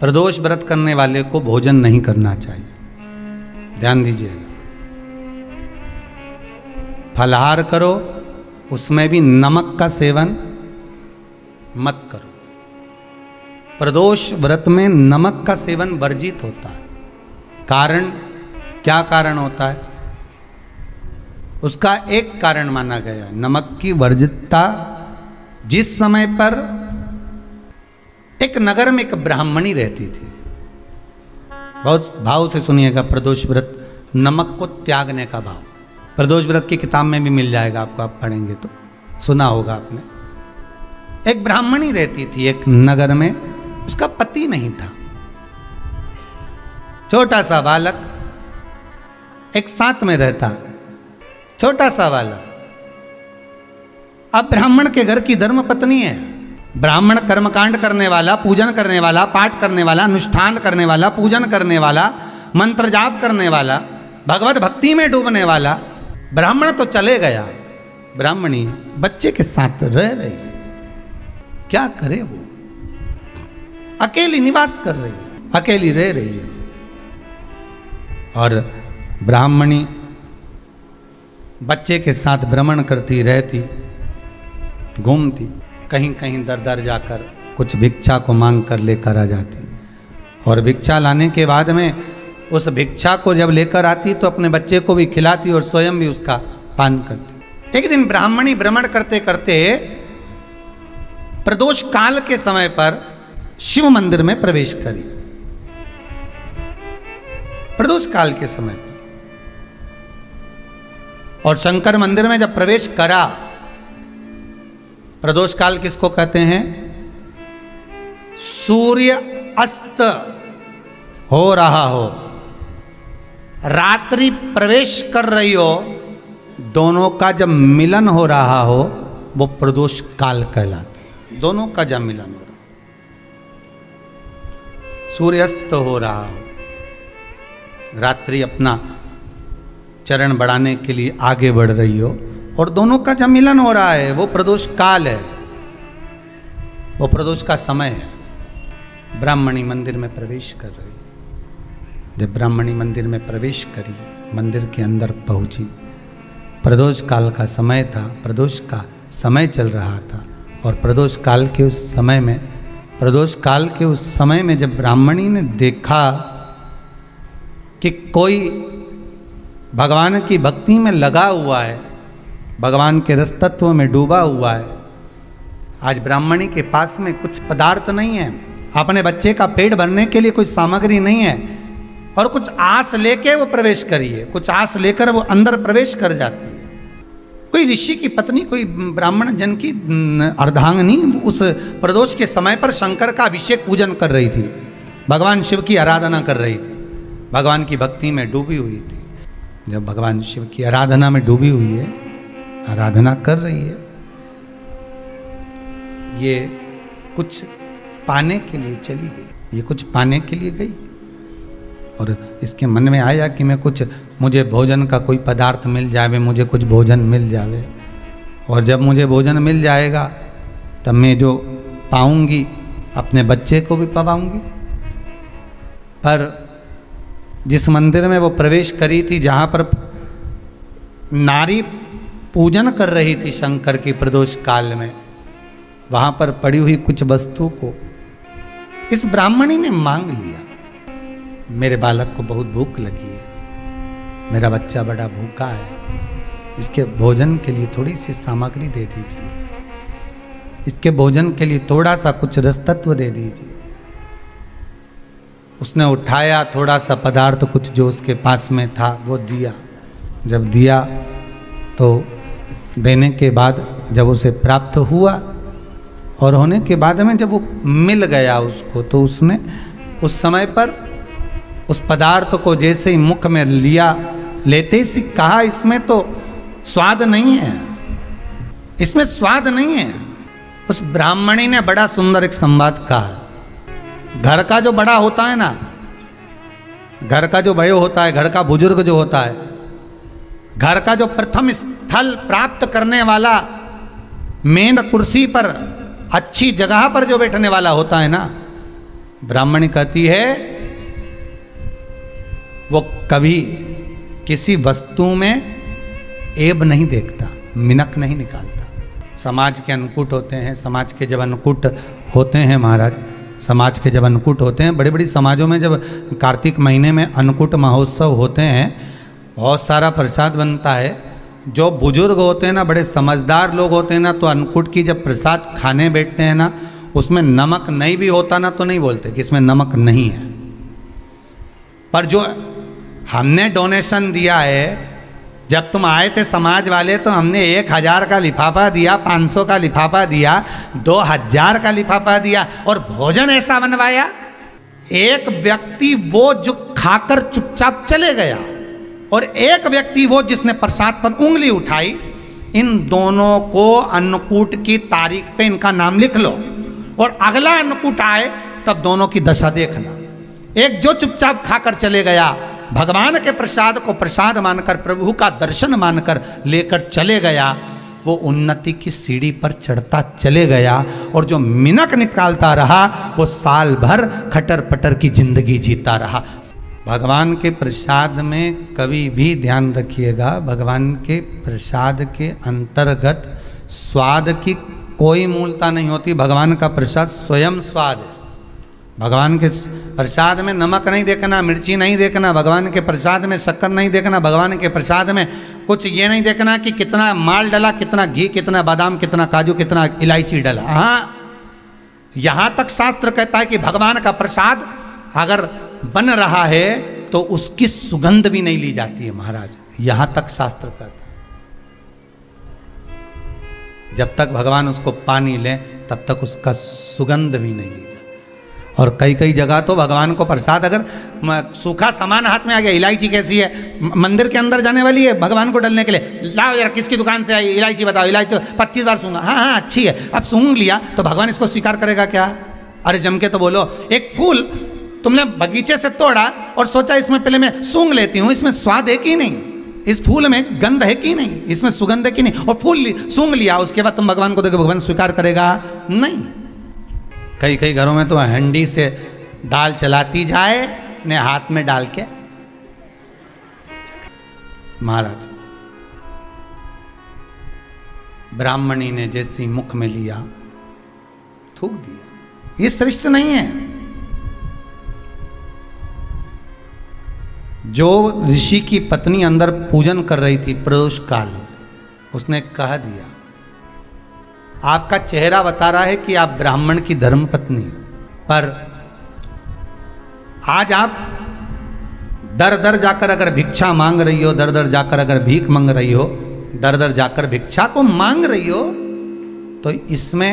प्रदोष व्रत करने वाले को भोजन नहीं करना चाहिए, ध्यान दीजिएगा। फलाहार करो, उसमें भी नमक का सेवन मत करो। प्रदोष व्रत में नमक का सेवन वर्जित होता है। कारण, क्या कारण होता है? उसका एक कारण माना गया है, नमक की वर्जितता। जिस समय पर एक नगर में एक ब्राह्मणी रहती थी, बहुत भाव से सुनिएगा, प्रदोष व्रत नमक को त्यागने का भाव। प्रदोष व्रत की किताब में भी मिल जाएगा आपको, आप पढ़ेंगे तो सुना होगा आपने। एक ब्राह्मणी रहती थी एक नगर में, उसका पति नहीं था, छोटा सा बालक एक साथ में रहता, छोटा सा बालक। अब ब्राह्मण के घर की धर्म पत्नी है, ब्राह्मण कर्मकांड करने वाला, पूजन करने वाला, पाठ करने वाला, अनुष्ठान करने वाला, पूजन करने वाला, मंत्र जाप करने वाला, भगवत भक्ति में डूबने वाला। ब्राह्मण तो चले गया, ब्राह्मणी बच्चे के साथ रह रही, क्या करे वो? अकेली निवास कर रही है, अकेली रह रही है। और ब्राह्मणी बच्चे के साथ भ्रमण करती रहती, घूमती, कहीं कहीं दर दर जाकर कुछ भिक्षा को मांग कर लेकर आ जाती। और भिक्षा लाने के बाद में उस भिक्षा को जब लेकर आती तो अपने बच्चे को भी खिलाती और स्वयं भी उसका पान करती। एक दिन ब्राह्मणी भ्रमण करते करते प्रदोष काल के समय पर शिव मंदिर में प्रवेश करी। प्रदोष काल के समय पर, और शंकर मंदिर में जब प्रवेश करा, प्रदोष काल किसको कहते हैं? सूर्य अस्त हो रहा हो, रात्रि प्रवेश कर रही हो, दोनों का जब मिलन हो रहा हो वो प्रदोष काल कहलाते। दोनों का जब मिलन हो रहा, सूर्यास्त हो रहा हो, रात्रि अपना चरण बढ़ाने के लिए आगे बढ़ रही हो, और दोनों का जब मिलन हो रहा है, वो प्रदोष काल है, वो प्रदोष का समय है। ब्राह्मणी मंदिर में प्रवेश कर रही। जब ब्राह्मणी मंदिर में प्रवेश करी, मंदिर के अंदर पहुंची, प्रदोष काल का समय था, प्रदोष का समय चल रहा था। और प्रदोष काल के उस समय में, प्रदोष काल के उस समय में जब ब्राह्मणी ने देखा कि कोई भगवान की भक्ति में लगा हुआ है, भगवान के रस तत्व में डूबा हुआ है। आज ब्राह्मणी के पास में कुछ पदार्थ नहीं है, अपने बच्चे का पेट भरने के लिए कोई सामग्री नहीं है, और कुछ आस लेके वो प्रवेश करी है, कुछ आस लेकर वो अंदर प्रवेश कर जाती है। कोई ऋषि की पत्नी, कोई ब्राह्मण जन की अर्धांगिनी उस प्रदोष के समय पर शंकर का अभिषेक पूजन कर रही थी, भगवान शिव की आराधना कर रही थी, भगवान की भक्ति में डूबी हुई थी। जब भगवान शिव की आराधना में डूबी हुई है, आराधना कर रही है, ये कुछ पाने के लिए चली गई, ये कुछ पाने के लिए गई, और इसके मन में आया कि मैं कुछ, मुझे भोजन का कोई पदार्थ मिल जावे, मुझे कुछ भोजन मिल जावे, और जब मुझे भोजन मिल जाएगा तब मैं जो पाऊंगी अपने बच्चे को भी पवाऊंगी। पर जिस मंदिर में वो प्रवेश करी थी, जहाँ पर नारी पूजन कर रही थी शंकर की प्रदोष काल में, वहाँ पर पड़ी हुई कुछ वस्तु को इस ब्राह्मणी ने मांग लिया। मेरे बालक को बहुत भूख लगी है, मेरा बच्चा बड़ा भूखा है, इसके भोजन के लिए थोड़ी सी सामग्री दे दीजिए, इसके भोजन के लिए थोड़ा सा कुछ रस तत्व दे दीजिए। उसने उठाया थोड़ा सा पदार्थ, कुछ जो उसके पास में था वो दिया। जब दिया तो देने के बाद जब उसे प्राप्त हुआ, और होने के बाद में जब वो मिल गया उसको, तो उसने उस समय पर उस पदार्थ को जैसे ही मुख में लिया, लेते ही कहा, इसमें तो स्वाद नहीं है, इसमें स्वाद नहीं है। उस ब्राह्मणी ने बड़ा सुंदर एक संवाद कहा। घर का जो बड़ा होता है ना, घर का जो बड़े होता है, घर का बुजुर्ग जो होता है, घर का जो प्रथम स्थल प्राप्त करने वाला, मेन कुर्सी पर अच्छी जगह पर जो बैठने वाला होता है ना, ब्राह्मणी कहती है वो कभी किसी वस्तु में ऐब नहीं देखता, मिनक नहीं निकालता। समाज के अन्नकूट होते हैं, समाज के जब अन्नकूट होते हैं महाराज, समाज के जब अन्नकूट होते हैं, बड़े बड़ी समाजों में जब कार्तिक महीने में अन्नकूट महोत्सव होते हैं, बहुत सारा प्रसाद बनता है। जो बुजुर्ग होते हैं ना, बड़े समझदार लोग होते हैं ना, तो अन्नकूट की जब प्रसाद खाने बैठते हैं ना, उसमें नमक नहीं भी होता ना तो नहीं बोलते कि इसमें नमक नहीं है। पर जो हमने डोनेशन दिया है, जब तुम आए थे समाज वाले तो हमने 1000 का लिफाफा दिया, 500 का लिफाफा दिया, 2000 का लिफाफा दिया, और भोजन ऐसा बनवाया। एक व्यक्ति वो जो खाकर चुपचाप चले गया, और एक व्यक्ति वो जिसने प्रसाद पर उंगली उठाई। इन दोनों को अन्नकूट की तारीख पे इनका नाम लिख लो, और अगला अन्नकूट आए तब दोनों की दशा देखना। एक जो चुपचाप खाकर चले गया, भगवान के प्रसाद को प्रसाद मानकर, प्रभु का दर्शन मानकर लेकर चले गया, वो उन्नति की सीढ़ी पर चढ़ता चले गया, और जो मिनक निकालता रहा वो साल भर खटर पटर की जिंदगी जीता रहा। भगवान के प्रसाद में कभी भी ध्यान रखिएगा, भगवान के प्रसाद के अंतर्गत स्वाद की कोई मूलता नहीं होती। भगवान का प्रसाद स्वयं स्वाद है। भगवान के प्रसाद में नमक नहीं देखना, मिर्ची नहीं देखना, भगवान के प्रसाद में शक्कर नहीं देखना, भगवान के प्रसाद में कुछ ये नहीं देखना कि कितना माल डला, कितना घी, कितना बादाम, कितना काजू, कितना इलायची डला। हाँ, यहाँ तक शास्त्र कहता है कि भगवान का प्रसाद अगर बन रहा है तो उसकी सुगंध भी नहीं ली जाती है महाराज, यहाँ तक शास्त्र कहता है। जब तक भगवान उसको पानी ले तब तक उसका सुगंध भी नहीं ली जाती। और कई कई जगह तो भगवान को प्रसाद अगर सूखा सामान हाथ में आ गया, इलायची कैसी है, मंदिर के अंदर जाने वाली है भगवान को डलने के लिए, लाओ यार किसकी दुकान से आई इलायची बताओ, इलायची तो 25 बार सूंघा, हाँ हाँ अच्छी है, अब सूंघ लिया तो भगवान इसको स्वीकार करेगा क्या? अरे जम के तो बोलो। एक फूल तुमने बगीचे से तोड़ा और सोचा इसमें पहले मैं सूंघ लेती हूँ, इसमें स्वाद है कि नहीं, इस फूल में गंध है कि नहीं, इसमें सुगंध है कि नहीं, और फूल सूंघ लिया, उसके बाद तुम भगवान को देखो, भगवान स्वीकार करेगा नहीं। कई कई घरों में तो हंडी से दाल चलाती जाए ने हाथ में डाल के। महाराज ब्राह्मणी ने जैसी मुख में लिया थूक दिया, ये श्रेष्ठ नहीं है। जो ऋषि की पत्नी अंदर पूजन कर रही थी प्रदोष काल, उसने कह दिया, आपका चेहरा बता रहा है कि आप ब्राह्मण की धर्मपत्नी, पर आज आप दर दर जाकर अगर भिक्षा मांग रही हो, दर दर जाकर अगर भीख मांग रही हो, दर दर जाकर भिक्षा को मांग रही हो, तो इसमें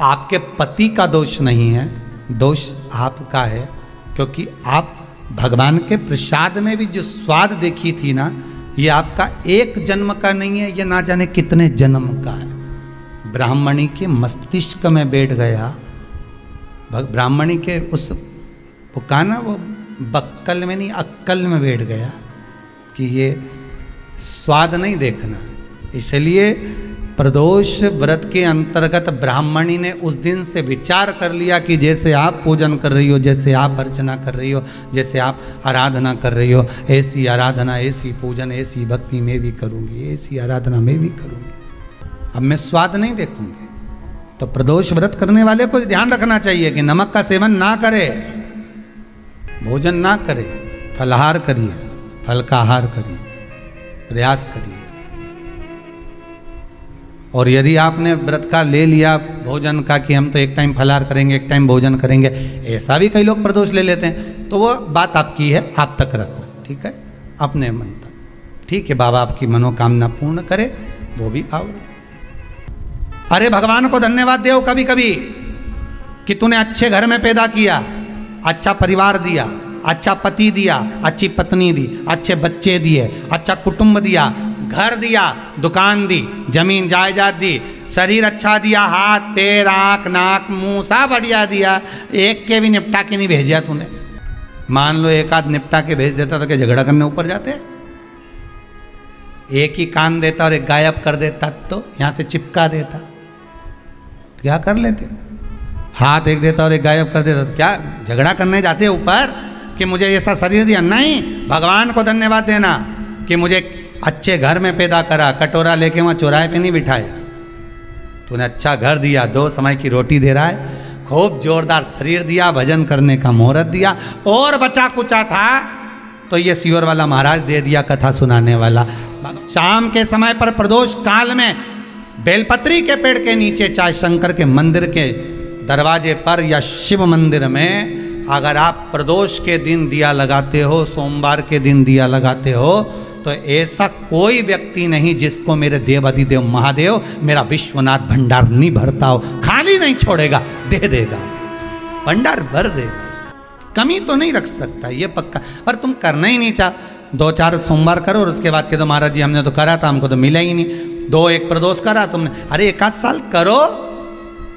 आपके पति का दोष नहीं है, दोष आपका है। क्योंकि आप भगवान के प्रसाद में भी जो स्वाद देखी थी ना, ये आपका एक जन्म का नहीं है, ये ना जाने कितने जन्म का है। ब्राह्मणी के मस्तिष्क में बैठ गया, ब्राह्मणी के उस वो कहा ना, वो बक्कल में नहीं अक्कल में बैठ गया कि ये स्वाद नहीं देखना। इसलिए प्रदोष व्रत के अंतर्गत ब्राह्मणी ने उस दिन से विचार कर लिया कि जैसे आप पूजन कर रही हो, जैसे आप अर्चना कर रही हो, जैसे आप आराधना कर रही हो, ऐसी आराधना, ऐसी पूजन, ऐसी भक्ति मैं भी करूँगी, ऐसी आराधना मैं भी करूँगी, अब मैं स्वाद नहीं देखूंगी। तो प्रदोष व्रत करने वाले को ध्यान रखना चाहिए कि नमक का सेवन ना करे, भोजन ना करे, फलाहार करिए, फल का आहार करिए, प्रयास करिए। और यदि आपने व्रत का ले लिया भोजन का कि हम तो एक टाइम फलाहार करेंगे, एक टाइम भोजन करेंगे, ऐसा भी कई लोग प्रदोष ले लेते हैं, तो वो बात आपकी है, आप तक रखो, ठीक है, अपने मन तक, ठीक है। बाबा आपकी मनोकामना पूर्ण करे, वो भी भाव रखो। अरे भगवान को धन्यवाद दो कभी कभी कि तूने अच्छे घर में पैदा किया, अच्छा परिवार दिया, अच्छा पति दिया, अच्छी पत्नी दी, अच्छे बच्चे दिए, अच्छा कुटुंब दिया, घर दिया, दुकान दी, जमीन जायदाद दी, शरीर अच्छा दिया, हाथ पैर आँख नाक मुंह सब बढ़िया दिया, एक के भी निपटा के नहीं भेजा तूने। मान लो एक आध निपटा के भेज देता तो क्या झगड़ा करने ऊपर जाते? एक ही कान देता और एक गायब कर देता तो यहाँ से चिपका देता, क्या कर लेते? हाथ एक देता और एक गायब कर देता। तो क्या झगड़ा करने जाते हैं ऊपर कि मुझे ऐसा शरीर दिया? नहीं, भगवान को धन्यवाद देना कि मुझे अच्छे घर में पैदा करा, कटोरा लेके वहाँ चौराहे पे नहीं बिठाया। तूने अच्छा घर दिया, 2 समय की रोटी दे रहा है, खूब जोरदार शरीर दिया, भजन करने का मुहूर्त दिया, और बचा कुचा था तो ये सियोर वाला महाराज दे दिया, कथा सुनाने वाला। शाम के समय पर प्रदोष काल में बेलपत्री के पेड़ के नीचे, चाहे शंकर के मंदिर के दरवाजे पर या शिव मंदिर में, अगर आप प्रदोष के दिन दिया लगाते हो, सोमवार के दिन दिया लगाते हो, तो ऐसा कोई व्यक्ति नहीं जिसको मेरे देव अधिदेव महादेव, मेरा विश्वनाथ भंडार नहीं भरता हो, खाली नहीं छोड़ेगा, दे देगा, भंडार भर देगा, कमी तो नहीं रख सकता, ये पक्का। पर तुम करना ही नहीं चाह, 2-4 सोमवार करो और उसके बाद के तो महाराज जी हमने तो करा था, हमको तो मिला ही नहीं। 2-1 प्रदोष करा तुमने, अरे 1 साल करो,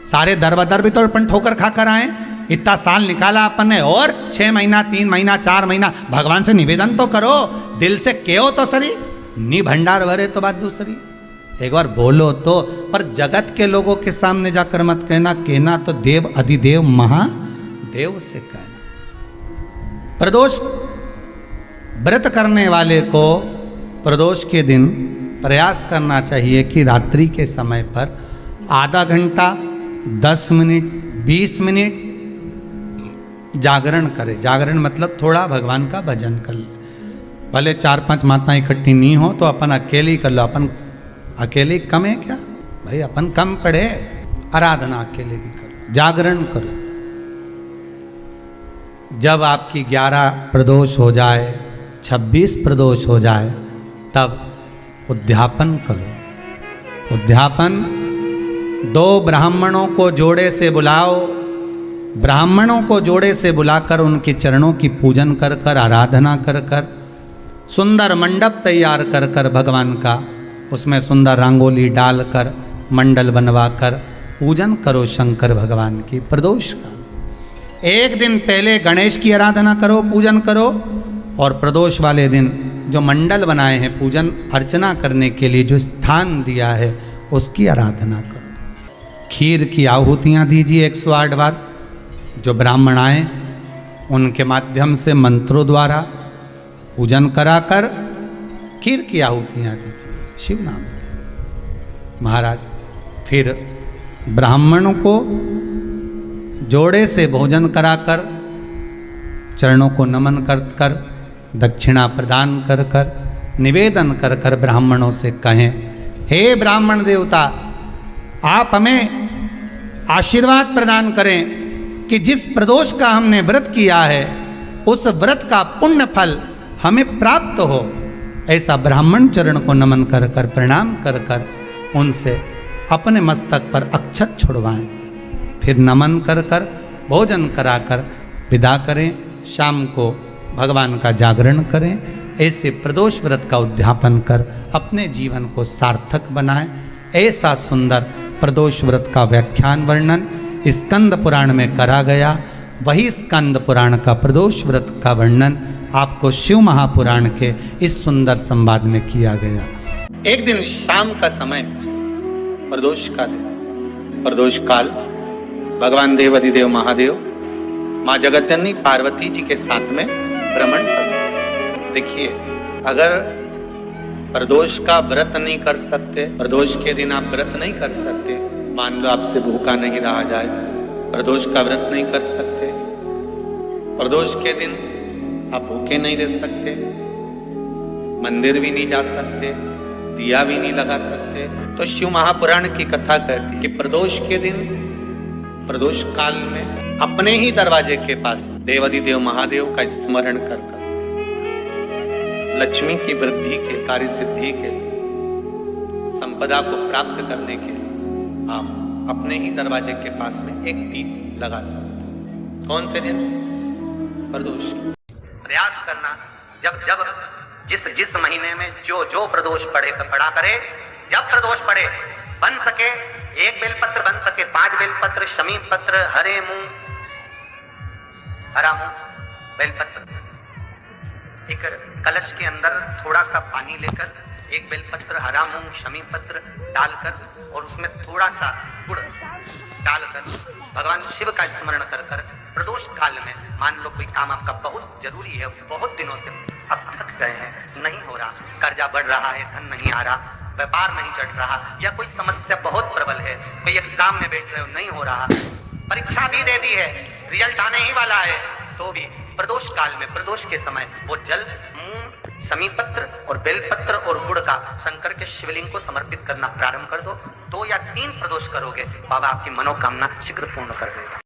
सारे दर बदर भी तो अपन ठोकर खा कर आए, इतना साल निकाला अपन ने, और 6 महीना 3 महीना 4 महीना भगवान से निवेदन तो करो, दिल से कहो तो सरी, नी भंडार भरे तो बात दूसरी, एक बार बोलो तो। पर जगत के लोगों के सामने जाकर मत कहना, कहना तो देव अधिदेव महादेव से कहना। प्रदोष व्रत करने वाले को प्रदोष के दिन प्रयास करना चाहिए कि रात्रि के समय पर आधा घंटा, 10 मिनट, 20 मिनट जागरण करे। जागरण मतलब थोड़ा भगवान का भजन कर ले, भले 4-5 माताएं इकट्ठी नहीं हो तो अपन अकेले ही कर लो। अपन अकेले कम है क्या भाई, अपन कम पड़े, आराधना अकेले भी करो, जागरण करो। जब आपकी 11 प्रदोष हो जाए, 26 प्रदोष हो जाए, तब उद्यापन करो। उद्यापन 2 ब्राह्मणों को जोड़े से बुलाओ, ब्राह्मणों को जोड़े से बुलाकर उनके चरणों की पूजन कर कर, आराधना कर कर, सुंदर मंडप तैयार कर कर भगवान का, उसमें सुंदर रंगोली डालकर, मंडल बनवाकर पूजन करो शंकर भगवान की प्रदोष का। एक दिन पहले गणेश की आराधना करो, पूजन करो, और प्रदोष वाले दिन जो मंडल बनाए हैं पूजन अर्चना करने के लिए, जो स्थान दिया है उसकी आराधना करो। खीर की आहुतियाँ दीजिए 108 बार, जो ब्राह्मण आए उनके माध्यम से मंत्रों द्वारा पूजन कराकर खीर की आहुतियाँ दीजिए शिव नाम महाराज। फिर ब्राह्मणों को जोड़े से भोजन कराकर, चरणों को नमन कर कर, दक्षिणा प्रदान कर कर, निवेदन कर कर ब्राह्मणों से कहें, हे ब्राह्मण देवता, आप हमें आशीर्वाद प्रदान करें कि जिस प्रदोष का हमने व्रत किया है उस व्रत का पुण्य फल हमें प्राप्त हो। ऐसा ब्राह्मण चरण को नमन कर कर, प्रणाम कर कर उनसे अपने मस्तक पर अक्षत छुड़वाएं। फिर नमन कर कर, भोजन कराकर विदा करें। शाम को भगवान का जागरण करें। ऐसे प्रदोष व्रत का उद्यापन कर अपने जीवन को सार्थक बनाएं। ऐसा सुंदर प्रदोष व्रत का व्याख्यान वर्णन स्कंद पुराण में करा गया। वही स्कंद पुराण का प्रदोष व्रत का वर्णन आपको शिव महापुराण के इस सुंदर संवाद में किया गया। एक दिन शाम का समय, प्रदोष का दिन, प्रदोष काल, भगवान देव अधिदेव महादेव माँ जगतजननी पार्वती जी के साथ में भ्रमण कर। देखिए, अगर प्रदोष का व्रत नहीं कर सकते, प्रदोष के दिन आप व्रत नहीं कर सकते, मान लो आपसे भूखा नहीं रहा जाए, प्रदोष का व्रत नहीं कर सकते, प्रदोष के दिन आप भूखे नहीं रह सकते, मंदिर भी नहीं जा सकते, दिया भी नहीं लगा सकते, तो शिव महापुराण की कथा कहती है कि प्रदोष के दिन, प्रदोष काल में अपने ही दरवाजे के पास देवाधिदेव महादेव का स्मरण कर कर लक्ष्मी की वृद्धि के, कार्य सिद्धि के, संपदा को प्राप्त करने के लिए आप अपने ही दरवाजे के पास में एक दीप लगा सकते हैं। कौन से दिन? प्रदोष। प्रयास करना, जब जब जिस जिस महीने में जो जो प्रदोष पड़ा करे, जब प्रदोष पड़े, बन सके 1 बेलपत्र, बन सके 5 बेलपत्र, शमी पत्र, हरे मूंग, हरा मूंग, बेलपत्र, एक कलश के अंदर थोड़ा सा पानी लेकर 1 बेलपत्र, हरा मूंग, शमी पत्र डालकर और उसमें थोड़ा सा गुड़ डालकर भगवान शिव का स्मरण कर कर प्रदोष काल में मान लो कोई काम आपका बहुत जरूरी है, बहुत दिनों से अब थक गए हैं, नहीं हो रहा, कर्जा बढ़ रहा है, धन नहीं आ रहा, व्यापार नहीं चढ़ रहा, या कोई समस्या बहुत प्रबल है, कोई एग्जाम में बैठ रहे हो नहीं हो रहा, परीक्षा भी दे दी है, रिजल्ट आने ही वाला है, तो भी प्रदोष काल में प्रदोष के समय वो जल मूंग समीपत्र और बेलपत्र और गुड़ का शंकर के शिवलिंग को समर्पित करना प्रारंभ कर दो। 2 या 3 प्रदोष करोगे, बाबा आपकी मनोकामना शीघ्र पूर्ण कर देगा।